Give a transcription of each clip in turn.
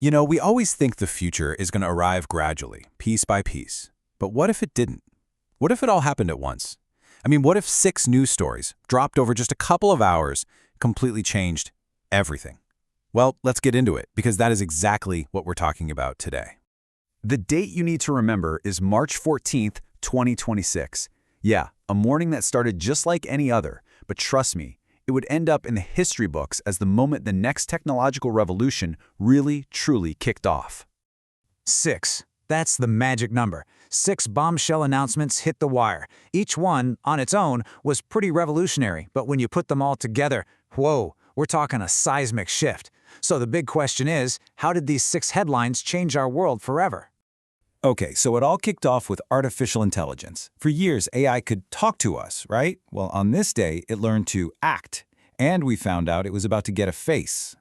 You know, we always think the future is going to arrive gradually, piece by piece. But what if it didn't? What if it all happened at once? I mean, what if 6 news stories, dropped over just a couple of hours, completely changed everything? Well, let's get into it, because that is exactly what we're talking about today. The date you need to remember is March 14th, 2026. Yeah, a morning that started just like any other, but trust me, it would end up in the history books as the moment the next technological revolution really, truly kicked off. 6. That's the magic number. 6 bombshell announcements hit the wire. Each one, on its own, was pretty revolutionary, but when you put them all together, whoa, we're talking a seismic shift. So the big question is, how did these 6 headlines change our world forever? Okay, so it all kicked off with artificial intelligence. For years, AI could talk to us, right? Well, on this day, it learned to act. And we found out it was about to get a face.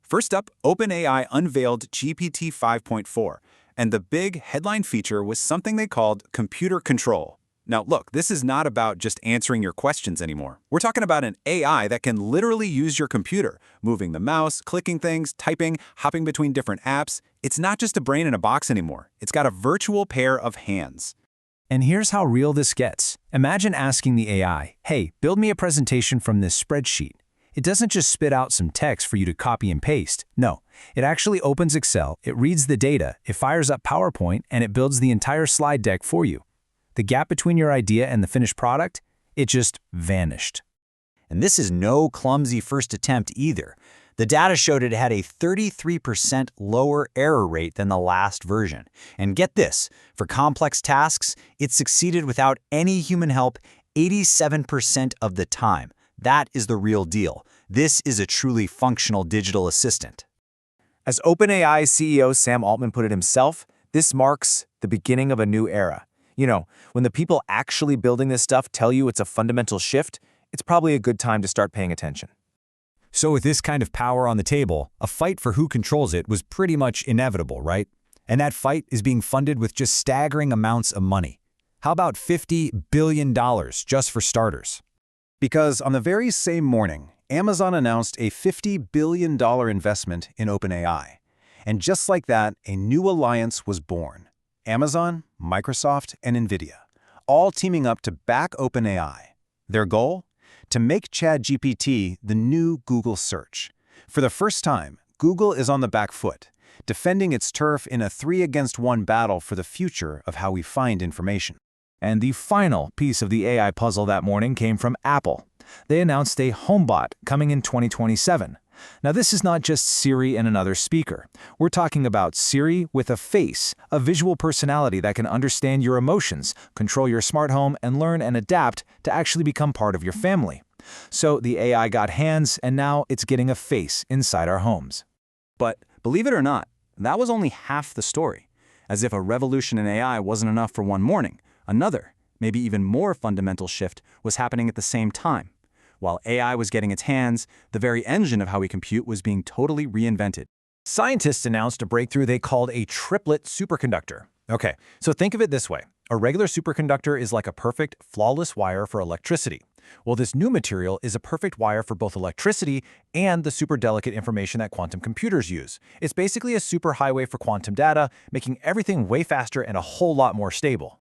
First up, OpenAI unveiled GPT-5.4, and the big headline feature was something they called computer control. Now look, this is not about just answering your questions anymore. We're talking about an AI that can literally use your computer, moving the mouse, clicking things, typing, hopping between different apps. It's not just a brain in a box anymore. It's got a virtual pair of hands. And here's how real this gets. Imagine asking the AI, hey, build me a presentation from this spreadsheet. It doesn't just spit out some text for you to copy and paste. No, it actually opens Excel, it reads the data, it fires up PowerPoint, and it builds the entire slide deck for you. The gap between your idea and the finished product, it just vanished. And this is no clumsy first attempt either. The data showed it had a 33% lower error rate than the last version. And get this, for complex tasks, it succeeded without any human help 87% of the time. That is the real deal. This is a truly functional digital assistant. As OpenAI CEO Sam Altman put it himself, this marks the beginning of a new era. You know, when the people actually building this stuff tell you it's a fundamental shift, it's probably a good time to start paying attention. So with this kind of power on the table, a fight for who controls it was pretty much inevitable, right? And that fight is being funded with just staggering amounts of money. How about $50 billion just for starters? Because on the very same morning, Amazon announced a $50 billion investment in OpenAI. And just like that, a new alliance was born. Amazon, Microsoft, and NVIDIA, all teaming up to back OpenAI. Their goal? To make ChatGPT the new Google search. For the first time, Google is on the back foot, defending its turf in a 3-against-1 battle for the future of how we find information. And the final piece of the AI puzzle that morning came from Apple. They announced a HomeBot coming in 2027. Now this is not just Siri and another speaker. We're talking about Siri with a face, a visual personality that can understand your emotions, control your smart home, and learn and adapt to actually become part of your family. So the AI got hands, and now it's getting a face inside our homes. But believe it or not, that was only half the story. As if a revolution in AI wasn't enough for one morning, another, maybe even more fundamental shift was happening at the same time. While AI was getting its hands, the very engine of how we compute was being totally reinvented. Scientists announced a breakthrough they called a triplet superconductor. Okay, so think of it this way. A regular superconductor is like a perfect, flawless wire for electricity. Well, this new material is a perfect wire for both electricity and the super delicate information that quantum computers use. It's basically a superhighway for quantum data, making everything way faster and a whole lot more stable.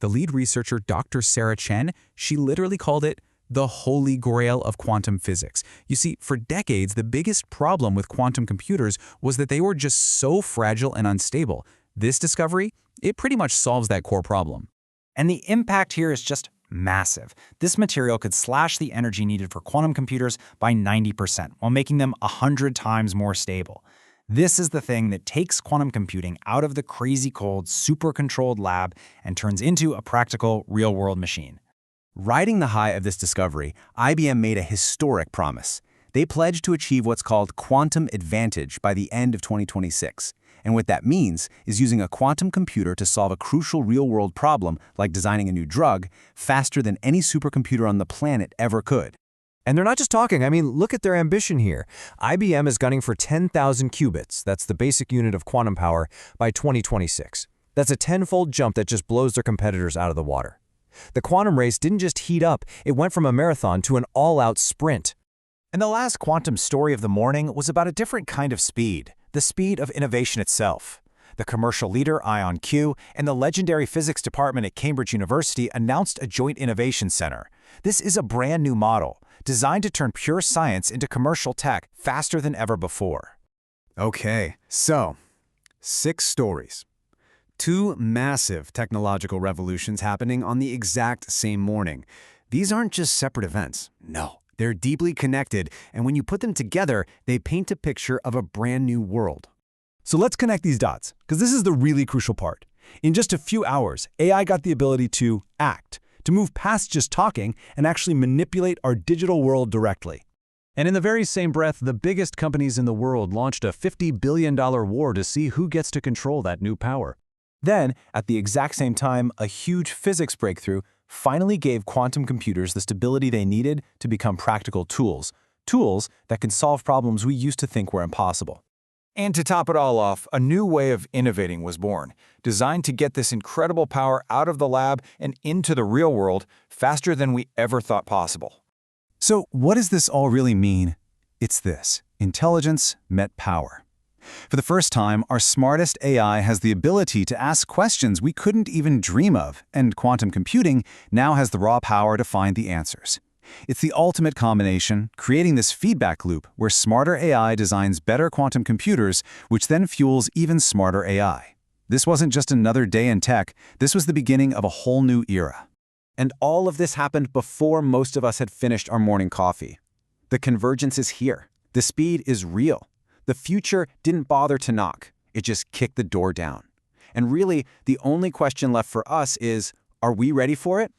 The lead researcher, Dr. Sarah Chen, she literally called it the holy grail of quantum physics. You see, for decades, the biggest problem with quantum computers was that they were just so fragile and unstable. This discovery, it pretty much solves that core problem. And the impact here is just massive. This material could slash the energy needed for quantum computers by 90%, while making them 100 times more stable. This is the thing that takes quantum computing out of the crazy cold, super-controlled lab and turns into a practical, real-world machine. Riding the high of this discovery, IBM made a historic promise. They pledged to achieve what's called quantum advantage by the end of 2026. And what that means is using a quantum computer to solve a crucial real-world problem, like designing a new drug, faster than any supercomputer on the planet ever could. And they're not just talking, I mean, look at their ambition here. IBM is gunning for 10,000 qubits, that's the basic unit of quantum power, by 2026. That's a 10-fold jump that just blows their competitors out of the water. The quantum race didn't just heat up, it went from a marathon to an all-out sprint. And the last quantum story of the morning was about a different kind of speed. The speed of innovation itself. The commercial leader, IonQ, and the legendary physics department at Cambridge University announced a joint innovation center. This is a brand new model, designed to turn pure science into commercial tech faster than ever before. Okay, so 6 stories. 2 massive technological revolutions happening on the exact same morning. These aren't just separate events. No, they're deeply connected, and when you put them together, they paint a picture of a brand new world. So let's connect these dots, because this is the really crucial part. In just a few hours, AI got the ability to act, to move past just talking and actually manipulate our digital world directly. And in the very same breath, the biggest companies in the world launched a $50 billion war to see who gets to control that new power. Then, at the exact same time, a huge physics breakthrough finally gave quantum computers the stability they needed to become practical tools that can solve problems we used to think were impossible. And to top it all off, a new way of innovating was born, designed to get this incredible power out of the lab and into the real world faster than we ever thought possible. So what does this all really mean? It's this: intelligence met power. For the first time, our smartest AI has the ability to ask questions we couldn't even dream of, and quantum computing now has the raw power to find the answers. It's the ultimate combination, creating this feedback loop where smarter AI designs better quantum computers, which then fuels even smarter AI. This wasn't just another day in tech, this was the beginning of a whole new era. And all of this happened before most of us had finished our morning coffee. The convergence is here. The speed is real. The future didn't bother to knock. It just kicked the door down. And really, the only question left for us is, are we ready for it?